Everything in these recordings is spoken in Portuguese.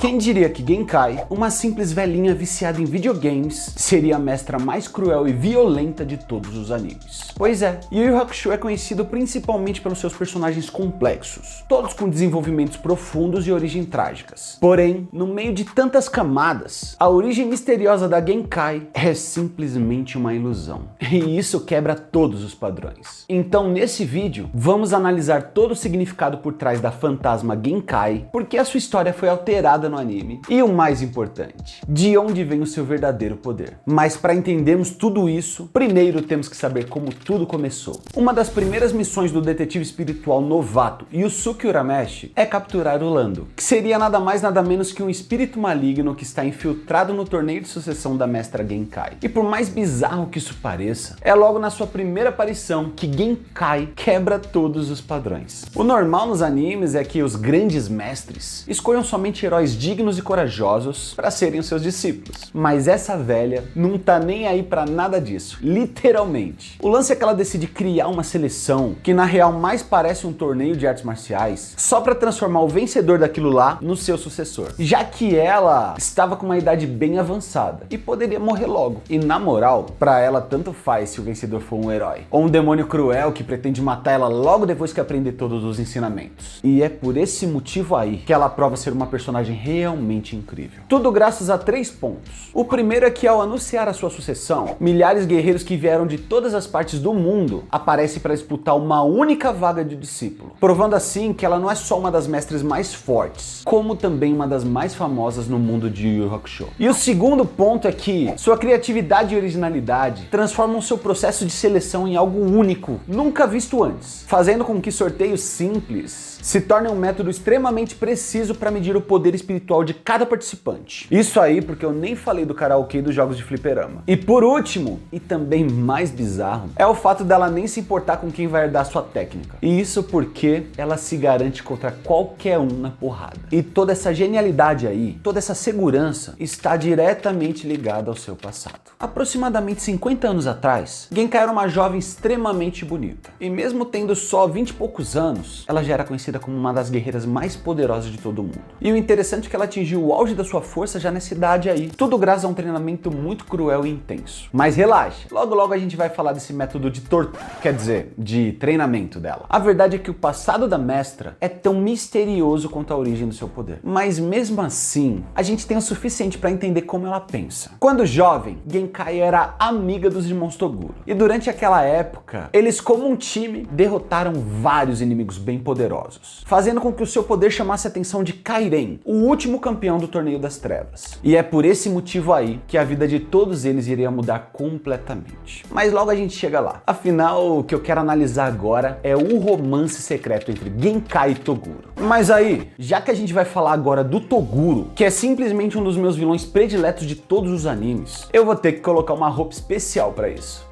Quem diria que Genkai, uma simples velhinha viciada em videogames, seria a mestra mais cruel e violenta de todos os animes? Pois é, Yu Yu Hakusho é conhecido principalmente pelos seus personagens complexos, todos com desenvolvimentos profundos e origem trágicas. Porém, no meio de tantas camadas, a origem misteriosa da Genkai é simplesmente uma ilusão. E isso quebra todos os padrões. Então, nesse vídeo, vamos analisar todo o significado por trás da fantasma Genkai, porque a sua história foi alterada no anime, e o mais importante, de onde vem o seu verdadeiro poder. Mas para entendermos tudo isso, primeiro temos que saber como tudo começou. Uma das primeiras missões do detetive espiritual novato Yusuke Urameshi é capturar o Lando, que seria nada mais nada menos que um espírito maligno que está infiltrado no torneio de sucessão da mestra Genkai. E por mais bizarro que isso pareça, é logo na sua primeira aparição que Genkai quebra todos os padrões. O normal nos animes é que os grandes mestres escolham somente heróis dignos e corajosos para serem os seus discípulos. Mas essa velha não tá nem aí para nada disso, literalmente. O lance é que ela decide criar uma seleção que na real mais parece um torneio de artes marciais, só para transformar o vencedor daquilo lá no seu sucessor, já que ela estava com uma idade bem avançada e poderia morrer logo. E na moral, para ela tanto faz se o vencedor for um herói ou um demônio cruel que pretende matar ela logo depois que aprender todos os ensinamentos. E é por esse motivo aí que ela prova ser uma personagem realmente incrível. Tudo graças a 3 pontos. O primeiro é que ao anunciar a sua sucessão, milhares de guerreiros que vieram de todas as partes do mundo aparecem para disputar uma única vaga de discípulo, provando assim que ela não é só uma das mestres mais fortes, como também uma das mais famosas no mundo de Yu Yu Hakusho. E o segundo ponto é que sua criatividade e originalidade transformam seu processo de seleção em algo único, nunca visto antes, fazendo com que sorteios simples se tornem um método extremamente preciso para medir o poder espiritual de cada participante. Isso aí porque eu nem falei do karaokê dos jogos de fliperama. E por último, e também mais bizarro, é o fato dela nem se importar com quem vai herdar sua técnica. E isso porque ela se garante contra qualquer um na porrada. E toda essa genialidade aí, toda essa segurança está diretamente ligada ao seu passado. Aproximadamente 50 anos atrás, Genkai era uma jovem extremamente bonita. E mesmo tendo só 20 e poucos anos, ela já era conhecida como uma das guerreiras mais poderosas de todo mundo. E o interessante é que ela atingiu o auge da sua força já nessa idade aí, tudo graças a um treinamento muito cruel e intenso. Mas relaxe, logo logo a gente vai falar desse método de tortura, quer dizer, de treinamento dela. A verdade é que o passado da mestra é tão misterioso quanto a origem do seu poder. Mas mesmo assim, a gente tem o suficiente para entender como ela pensa. Quando jovem, Genkai era amiga dos irmãos Toguro. E durante aquela época, eles como um time derrotaram vários inimigos bem poderosos, fazendo com que o seu poder chamasse a atenção de Kairen, o último campeão do Torneio das Trevas. E é por esse motivo aí que a vida de todos eles iria mudar completamente. Mas logo a gente chega lá. Afinal, o que eu quero analisar agora é o romance secreto entre Genkai e Toguro. Mas aí, já que a gente vai falar agora do Toguro, que é simplesmente um dos meus vilões prediletos de todos os animes, eu vou ter que colocar uma roupa especial pra isso.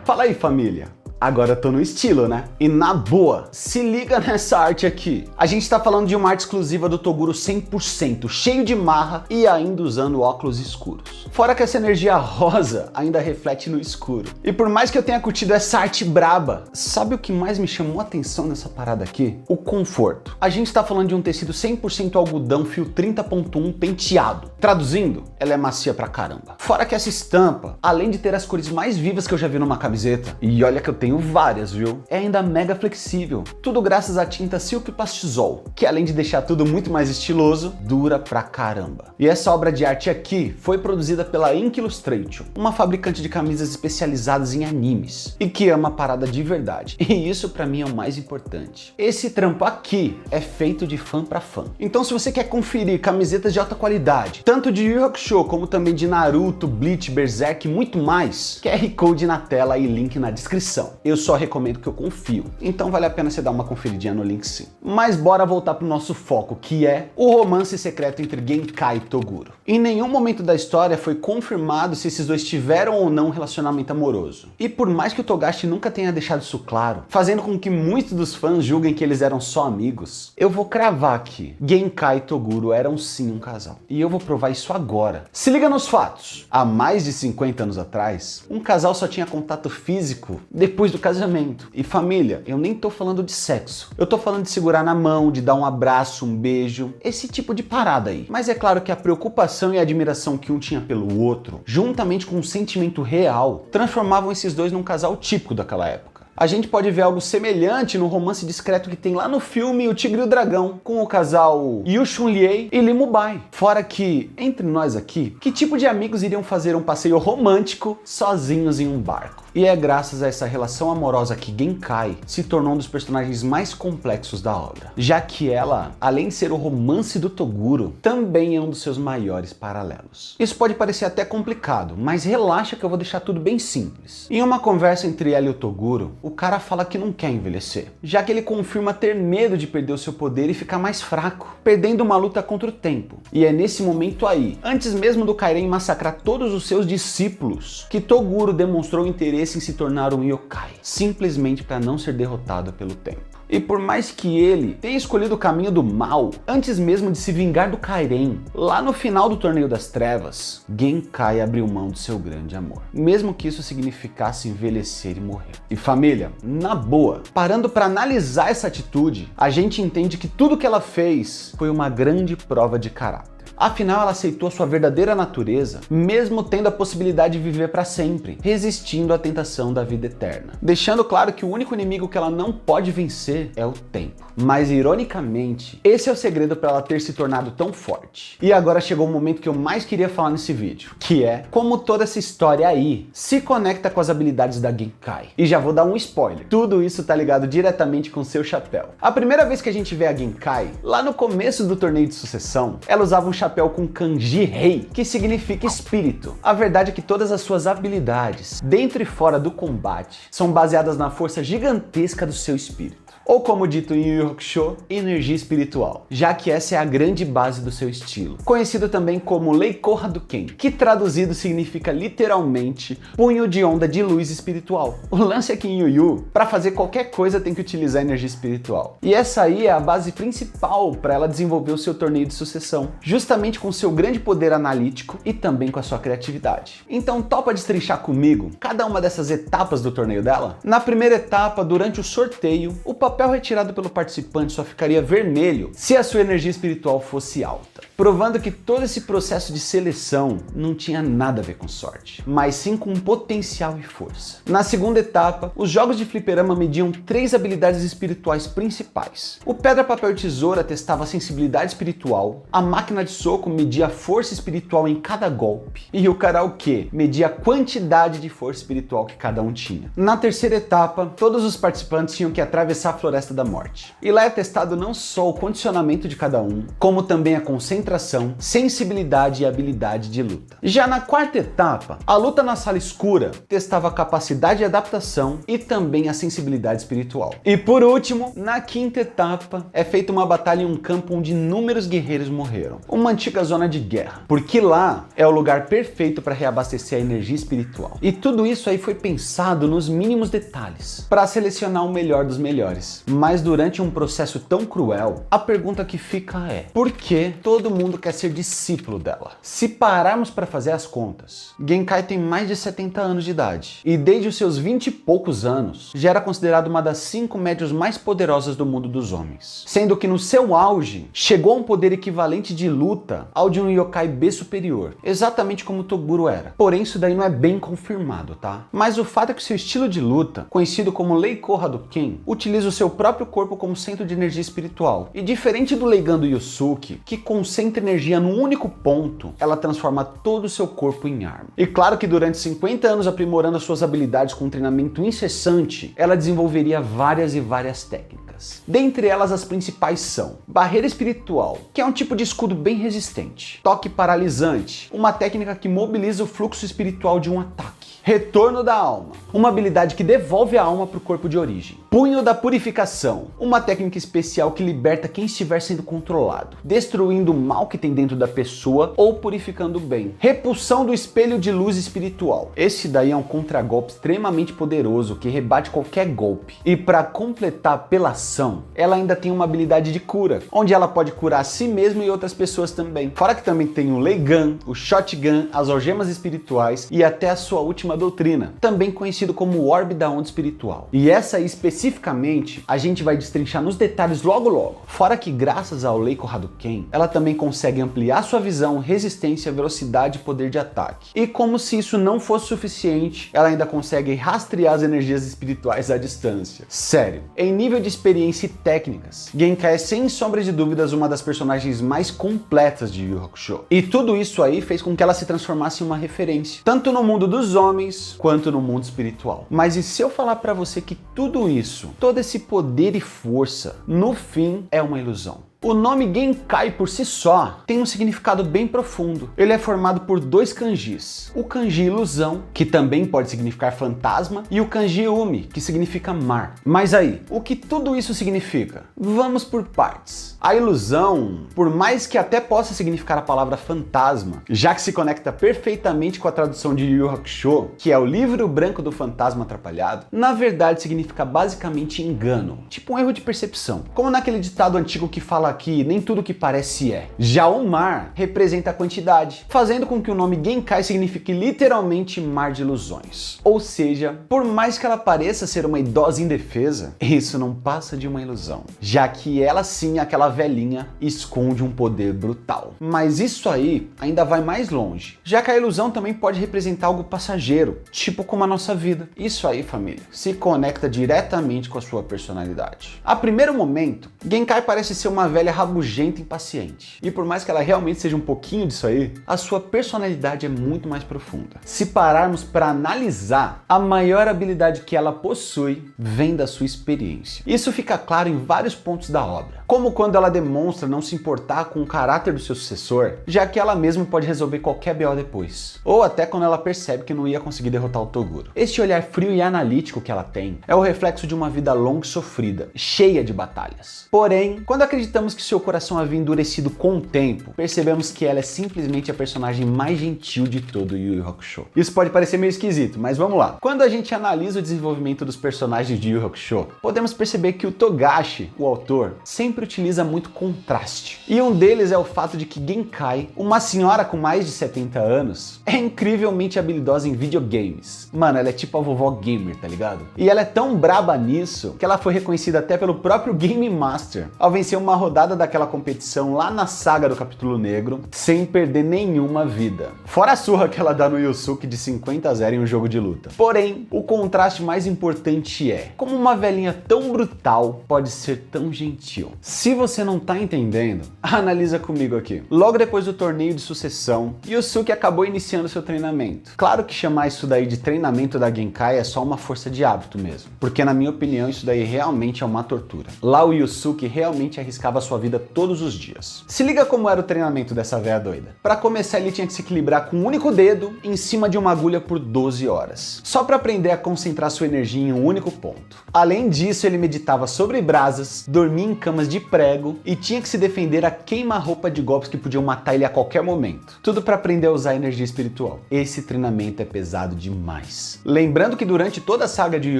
Fala aí, família! Agora eu tô no estilo, né? E na boa, se liga nessa arte aqui. A gente tá falando de uma arte exclusiva do Toguro 100%, cheio de marra e ainda usando óculos escuros. Fora que essa energia rosa ainda reflete no escuro. E por mais que eu tenha curtido essa arte braba, sabe o que mais me chamou a atenção nessa parada aqui? O conforto. A gente tá falando de um tecido 100% algodão fio 30.1 penteado. Traduzindo, ela é macia pra caramba. Fora que essa estampa, além de ter as cores mais vivas que eu já vi numa camiseta, e olha que eu tenho várias, viu? É ainda mega flexível. Tudo graças à tinta Silk Pastizol, que além de deixar tudo muito mais estiloso, dura pra caramba. E essa obra de arte aqui foi produzida pela Ink Illustration, uma fabricante de camisas especializadas em animes, e que ama a parada de verdade. E isso pra mim é o mais importante. Esse trampo aqui é feito de fã pra fã. Então se você quer conferir camisetas de alta qualidade, tanto de Yu Yu Hakusho como também de Naruto, Bleach, Berserk e muito mais, QR Code na tela e link na descrição. Eu só recomendo que eu confio, então vale a pena você dar uma conferidinha no link sim. Mas bora voltar pro nosso foco, que é o romance secreto entre Genkai e Toguro. Em nenhum momento da história foi confirmado se esses dois tiveram ou não um relacionamento amoroso. E por mais que o Togashi nunca tenha deixado isso claro, fazendo com que muitos dos fãs julguem que eles eram só amigos, eu vou cravar aqui. Genkai e Toguro eram sim um casal. E eu vou provar isso agora. Se liga nos fatos. Há mais de 50 anos atrás, um casal só tinha contato físico depois do do casamento. E família, eu nem tô falando de sexo. Eu tô falando de segurar na mão, de dar um abraço, um beijo, esse tipo de parada aí. Mas é claro que a preocupação e a admiração que um tinha pelo outro, juntamente com um sentimento real, transformavam esses dois num casal típico daquela época. A gente pode ver algo semelhante no romance discreto que tem lá no filme O Tigre e o Dragão, com o casal Yu Chun-Lieh e Li Mubai. Fora que, entre nós aqui, que tipo de amigos iriam fazer um passeio romântico sozinhos em um barco? E é graças a essa relação amorosa que Genkai se tornou um dos personagens mais complexos da obra, já que ela, além de ser o romance do Toguro, também é um dos seus maiores paralelos. Isso pode parecer até complicado, mas relaxa que eu vou deixar tudo bem simples. Em uma conversa entre ela e o Toguro, o cara fala que não quer envelhecer, já que ele confirma ter medo de perder o seu poder e ficar mais fraco, perdendo uma luta contra o tempo. E é nesse momento aí, antes mesmo do Kairen massacrar todos os seus discípulos, que Toguro demonstrou interesse em se tornar um yokai, simplesmente para não ser derrotado pelo tempo. E por mais que ele tenha escolhido o caminho do mal, antes mesmo de se vingar do Kairen, lá no final do Torneio das Trevas, Genkai abriu mão do seu grande amor, mesmo que isso significasse envelhecer e morrer. E família, na boa, parando para analisar essa atitude, a gente entende que tudo que ela fez foi uma grande prova de caráter. Afinal, ela aceitou sua verdadeira natureza, mesmo tendo a possibilidade de viver para sempre, resistindo à tentação da vida eterna. Deixando claro que o único inimigo que ela não pode vencer é o tempo. Mas, ironicamente, esse é o segredo para ela ter se tornado tão forte. E agora chegou o momento que eu mais queria falar nesse vídeo, que é como toda essa história aí se conecta com as habilidades da Genkai. E já vou dar um spoiler. Tudo isso tá ligado diretamente com seu chapéu. A primeira vez que a gente vê a Genkai, lá no começo do torneio de sucessão, ela usava um chapéu com kanji rei, que significa espírito. A verdade é que todas as suas habilidades, dentro e fora do combate, são baseadas na força gigantesca do seu espírito. Ou como dito em Yu Yu Hakusho, energia espiritual, já que essa é a grande base do seu estilo. Conhecido também como Leiko Hadouken, que traduzido significa literalmente punho de onda de luz espiritual. O lance é que em Yu Yu, para fazer qualquer coisa tem que utilizar energia espiritual. E essa aí é a base principal para ela desenvolver o seu torneio de sucessão, justamente com seu grande poder analítico e também com a sua criatividade. Então topa destrinchar comigo cada uma dessas etapas do torneio dela? Na primeira etapa, durante o sorteio, o papel retirado pelo participante só ficaria vermelho se a sua energia espiritual fosse alta, provando que todo esse processo de seleção não tinha nada a ver com sorte, mas sim com potencial e força. Na segunda etapa, os jogos de fliperama mediam 3 habilidades espirituais principais. O pedra, papel e tesoura testava a sensibilidade espiritual, a máquina de soco media a força espiritual em cada golpe, e o karaokê media a quantidade de força espiritual que cada um tinha. Na terceira etapa, todos os participantes tinham que atravessar a Floresta da Morte. E lá é testado não só o condicionamento de cada um, como também a concentração, sensibilidade e habilidade de luta. Já na quarta etapa, a luta na sala escura testava a capacidade de adaptação e também a sensibilidade espiritual. E por último, na quinta etapa, é feita uma batalha em um campo onde inúmeros guerreiros morreram. Uma antiga zona de guerra, porque lá é o lugar perfeito para reabastecer a energia espiritual. E tudo isso aí foi pensado nos mínimos detalhes, para selecionar o melhor dos melhores. Mas durante um processo tão cruel, a pergunta que fica é: por que todo mundo quer ser discípulo dela? Se pararmos para fazer as contas, Genkai tem mais de 70 anos de idade, e desde os seus 20 e poucos anos, já era considerado uma das 5 médios mais poderosas do mundo dos homens. Sendo que no seu auge, chegou a um poder equivalente de luta ao de um yokai B superior, exatamente como Toguro era. Porém, isso daí não é bem confirmado, tá? Mas o fato é que seu estilo de luta, conhecido como Leiko Hadouken, utiliza o seu próprio corpo como centro de energia espiritual. E diferente do Leigan do Yosuke, que concentra energia num único ponto, ela transforma todo o seu corpo em arma. E claro que durante 50 anos aprimorando as suas habilidades com um treinamento incessante, ela desenvolveria várias e várias técnicas. Dentre elas, as principais são Barreira Espiritual, que é um tipo de escudo bem resistente. Toque Paralisante, uma técnica que mobiliza o fluxo espiritual de um ataque. Retorno da Alma, uma habilidade que devolve a alma para o corpo de origem. Punho da Purificação, uma técnica especial que liberta quem estiver sendo controlado, destruindo o mal que tem dentro da pessoa ou purificando o bem. Repulsão do Espelho de Luz Espiritual. Esse daí é um contragolpe extremamente poderoso que rebate qualquer golpe. E para completar a apelação, ela ainda tem uma habilidade de cura, onde ela pode curar a si mesma e outras pessoas também. Fora que também tem o Leigan, o Shotgun, as algemas espirituais e até a sua última sua doutrina, também conhecido como o Orbe da Onda Espiritual. E essa aí, especificamente, a gente vai destrinchar nos detalhes logo logo. Fora que graças ao Leiko Hadouken, ela também consegue ampliar sua visão, resistência, velocidade e poder de ataque. E como se isso não fosse suficiente, ela ainda consegue rastrear as energias espirituais à distância. Sério, em nível de experiência e técnicas, Genkai é sem sombra de dúvidas uma das personagens mais completas de Yu Yu Hakusho. E tudo isso aí fez com que ela se transformasse em uma referência, tanto no mundo dos homens, quanto no mundo espiritual. Mas e se eu falar pra você que tudo isso, todo esse poder e força, no fim é uma ilusão? O nome Genkai por si só tem um significado bem profundo. Ele é formado por dois kanjis. O kanji ilusão, que também pode significar fantasma, e o kanji umi, que significa mar. Mas aí, o que tudo isso significa? Vamos por partes. A ilusão, por mais que até possa significar a palavra fantasma, já que se conecta perfeitamente com a tradução de Yu Yu Hakusho, que é o livro branco do fantasma atrapalhado, na verdade significa basicamente engano, tipo um erro de percepção. Como naquele ditado antigo que fala que nem tudo que parece é. Já o mar representa a quantidade, fazendo com que o nome Genkai signifique literalmente mar de ilusões. Ou seja, por mais que ela pareça ser uma idosa indefesa, isso não passa de uma ilusão, já que ela sim, aquela velhinha, esconde um poder brutal. Mas isso aí ainda vai mais longe, já que a ilusão também pode representar algo passageiro, tipo como a nossa vida. Isso aí, família, se conecta diretamente com a sua personalidade. A primeiro momento, Genkai parece ser uma velha rabugenta e impaciente. E por mais que ela realmente seja um pouquinho disso aí, a sua personalidade é muito mais profunda. Se pararmos para analisar, a maior habilidade que ela possui vem da sua experiência. Isso fica claro em vários pontos da obra, como quando ela demonstra não se importar com o caráter do seu sucessor, já que ela mesma pode resolver qualquer BO depois, ou até quando ela percebe que não ia conseguir derrotar o Toguro. Este olhar frio e analítico que ela tem é o reflexo de uma vida longa e sofrida, cheia de batalhas. Porém, quando acreditamos que seu coração havia endurecido com o tempo, percebemos que ela é simplesmente a personagem mais gentil de todo o Yu Yu Hakusho. Isso pode parecer meio esquisito, mas vamos lá. Quando a gente analisa o desenvolvimento dos personagens de Yu Yu Hakusho, podemos perceber que o Togashi, o autor, sempre utiliza muito contraste. E um deles é o fato de que Genkai, uma senhora com mais de 70 anos, é incrivelmente habilidosa em videogames. Mano, ela é tipo a vovó gamer, tá ligado? E ela é tão braba nisso que ela foi reconhecida até pelo próprio Game Master, ao vencer uma rodada daquela competição lá na saga do Capítulo Negro, sem perder nenhuma vida. Fora a surra que ela dá no Yusuke de 50-0 em um jogo de luta. Porém, o contraste mais importante é como uma velhinha tão brutal pode ser tão gentil. Se você não tá entendendo, analisa comigo aqui. Logo depois do torneio de sucessão, Yusuke acabou iniciando seu treinamento. Claro que chamar isso daí de treinamento da Genkai é só uma força de hábito mesmo, porque na minha opinião isso daí realmente é uma tortura. Lá o Yusuke realmente arriscava sua vida todos os dias. Se liga como era o treinamento dessa véia doida. Para começar, ele tinha que se equilibrar com um único dedo em cima de uma agulha por 12 horas, só para aprender a concentrar sua energia em um único ponto. Além disso, ele meditava sobre brasas, dormia em camas de prego e tinha que se defender a queima-roupa de golpes que podiam matar ele a qualquer momento. Tudo para aprender a usar a energia espiritual. Esse treinamento é pesado demais. Lembrando que durante toda a saga de Yu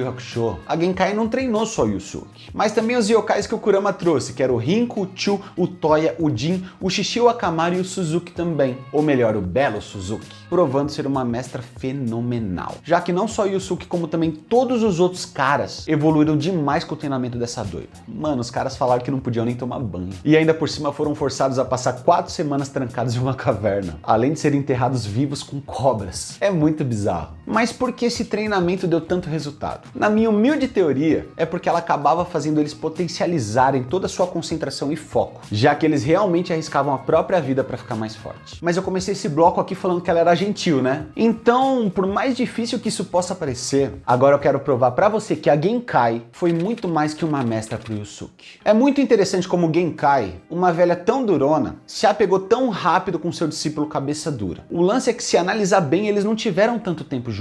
Yu Hakusho, a Genkai não treinou só o Yusuke, mas também os yokais que o Kurama trouxe, que era o Rinko, o Chu, o Toya, o Jin, o Shishio, o Akamaru e o Suzuki também. Ou melhor, o belo Suzuki, provando ser uma mestra fenomenal. Já que não só o Yusuke, como também todos os outros caras evoluíram demais com o treinamento dessa doida. Mano, os caras falaram que não podiam nem tomar banho. E ainda por cima foram forçados a passar 4 semanas trancados em uma caverna, além de serem enterrados vivos com cobras. É muito bizarro. Mas por que esse treinamento deu tanto resultado? Na minha humilde teoria, é porque ela acabava fazendo eles potencializarem toda a sua concentração e foco, já que eles realmente arriscavam a própria vida para ficar mais forte. Mas eu comecei esse bloco aqui falando que ela era gentil, né? Então, por mais difícil que isso possa parecer, agora eu quero provar para você que a Genkai foi muito mais que uma mestra pro Yusuke. É muito interessante como Genkai, uma velha tão durona, se apegou tão rápido com seu discípulo cabeça dura. O lance é que, se analisar bem, eles não tiveram tanto tempo juntos.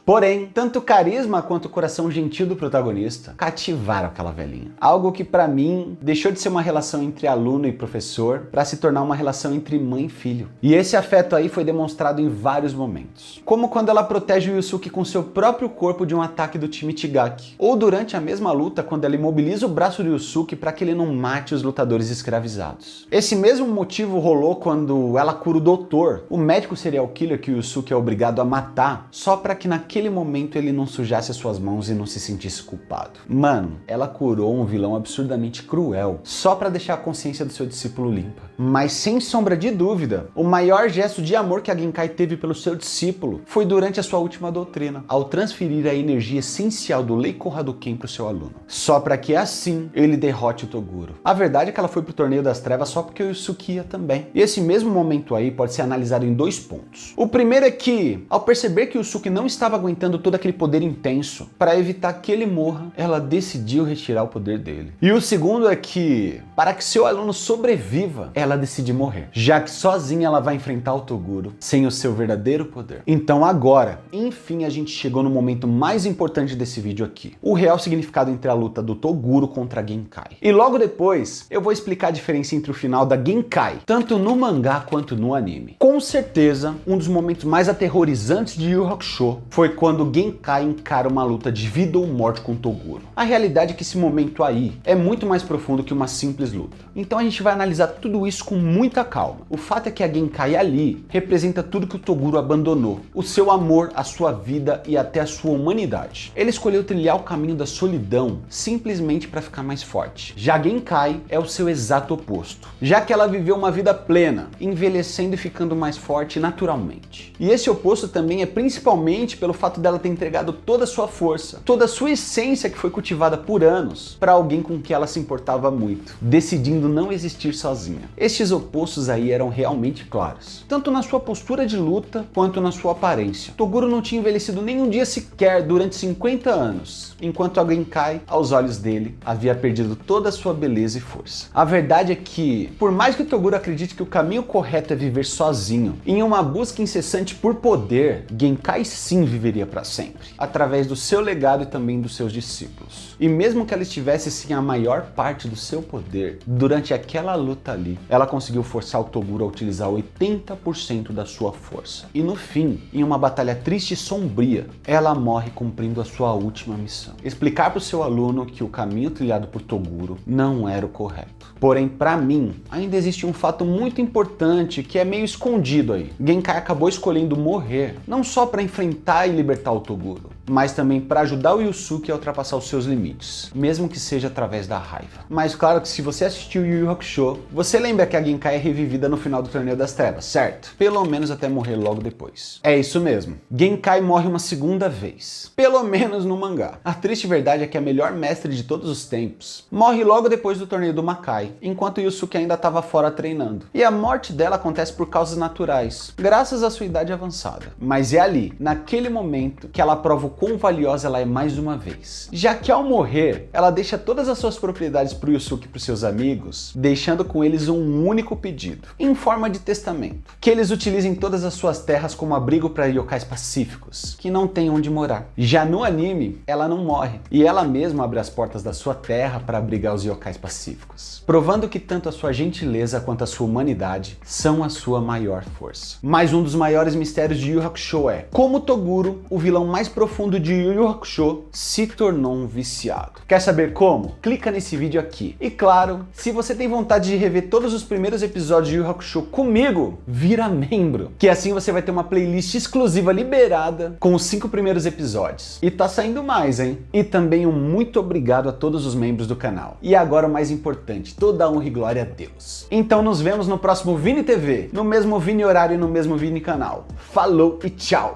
Porém, tanto o carisma quanto o coração gentil do protagonista cativaram aquela velhinha. Algo que pra mim deixou de ser uma relação relação entre aluno e professor para se tornar uma relação entre mãe e filho. E esse afeto aí foi demonstrado em vários momentos. Como quando ela protege o Yusuke com seu próprio corpo de um ataque do time Chigaki. Ou durante a mesma luta, quando ela imobiliza o braço do Yusuke para que ele não mate os lutadores escravizados. Esse mesmo motivo rolou quando ela cura o doutor, o médico serial killer que o Yusuke é obrigado a matar, só para que naquele momento ele não sujasse as suas mãos e não se sentisse culpado. Mano, ela curou um vilão absurdamente cruel, só para deixar a consciência do seu discípulo limpa. Mas sem sombra de dúvida, o maior gesto de amor que a Genkai teve pelo seu discípulo foi durante a sua última doutrina, ao transferir a energia essencial do Leiko Hadouken para o seu aluno. Só para que assim ele derrote o Toguro. A verdade é que ela foi pro Torneio das Trevas só porque o Yusuke ia também. E esse mesmo momento aí pode ser analisado em 2 pontos. O primeiro é que, ao perceber que o Yusuke não estava aguentando todo aquele poder intenso, para evitar que ele morra, ela decidiu retirar o poder dele. E o segundo é que, para que seu aluno sobreviva, ela decide morrer, já que sozinha ela vai enfrentar o Toguro, sem o seu verdadeiro poder. Então agora, enfim, a gente chegou no momento mais importante desse vídeo aqui, o real significado entre a luta do Toguro contra a Genkai. E logo depois, eu vou explicar a diferença entre o final da Genkai, tanto no mangá quanto no anime. Com certeza, um dos momentos mais aterrorizantes de Yu Yu Hakusho foi quando Genkai encara uma luta de vida ou morte com o Toguro. A realidade é que esse momento aí é muito mais profundo que uma simples luta. Então a gente vai analisar tudo isso com muita calma. O fato é que a Genkai ali representa tudo que o Toguro abandonou. O seu amor, a sua vida e até a sua humanidade. Ele escolheu trilhar o caminho da solidão simplesmente para ficar mais forte. Já Genkai é o seu exato oposto, já que ela viveu uma vida plena, envelhecendo e ficando mais forte naturalmente. E esse oposto também é principalmente pelo fato dela ter entregado toda a sua força, toda a sua essência que foi cultivada por anos para alguém com quem ela se importava muito, decidindo não existir sozinha. Estes opostos aí eram realmente claros, tanto na sua postura de luta quanto na sua aparência. Toguro não tinha envelhecido nem um dia sequer durante 50 anos, enquanto a Genkai, aos olhos dele, havia perdido toda a sua beleza e força. A verdade é que, por mais que o Toguro acredite que o caminho correto é viver sozinho, em uma busca incessante por poder, Genkai sim viveria para sempre, através do seu legado e também dos seus discípulos. E mesmo que ela estivesse sem a maior parte do seu poder, durante aquela luta ali, ela conseguiu forçar o Toguro a utilizar 80% da sua força. E no fim, em uma batalha triste e sombria, ela morre cumprindo a sua última missão: explicar para o seu aluno que o caminho trilhado por Toguro não era o correto. Porém, para mim, ainda existe um fato muito importante que é meio escondido aí. Genkai acabou escolhendo morrer, não só para enfrentar e libertar o Toguro, mas também para ajudar o Yusuke a ultrapassar os seus limites, mesmo que seja através da raiva. Mas claro que se você assistiu Yu Yu Hakusho, você lembra que a Genkai é revivida no final do Torneio das Trevas, certo? Pelo menos até morrer logo depois. É isso mesmo, Genkai morre uma segunda vez, pelo menos no mangá. A triste verdade é que a melhor mestre de todos os tempos morre logo depois do Torneio do Makai, enquanto Yusuke ainda estava fora treinando. E a morte dela acontece por causas naturais, graças à sua idade avançada. Mas é ali, naquele momento, que ela prova o quão valiosa ela é mais uma vez. Já que ao morrer, ela deixa todas as suas propriedades para o Yusuke e para os seus amigos, deixando com eles um único pedido, em forma de testamento: que eles utilizem todas as suas terras como abrigo para yokais pacíficos, que não têm onde morar. Já no anime, ela não morre, e ela mesma abre as portas da sua terra para abrigar os yokais pacíficos, provando que tanto a sua gentileza quanto a sua humanidade são a sua maior força. Mas um dos maiores mistérios de Yu Yu Hakusho é como Toguro, o vilão mais profundo de Yu Yu Hakusho, se tornou um viciado. Quer saber como? Clica nesse vídeo aqui. E claro, se você tem vontade de rever todos os primeiros episódios de Yu Yu Hakusho comigo, vira membro, que assim você vai ter uma playlist exclusiva liberada com os 5 primeiros episódios. E tá saindo mais, hein? E também um muito obrigado a todos os membros do canal. E agora o mais importante, toda a honra e glória a Deus. Então nos vemos no próximo Vini TV, no mesmo Vini horário e no mesmo Vini canal. Falou e tchau!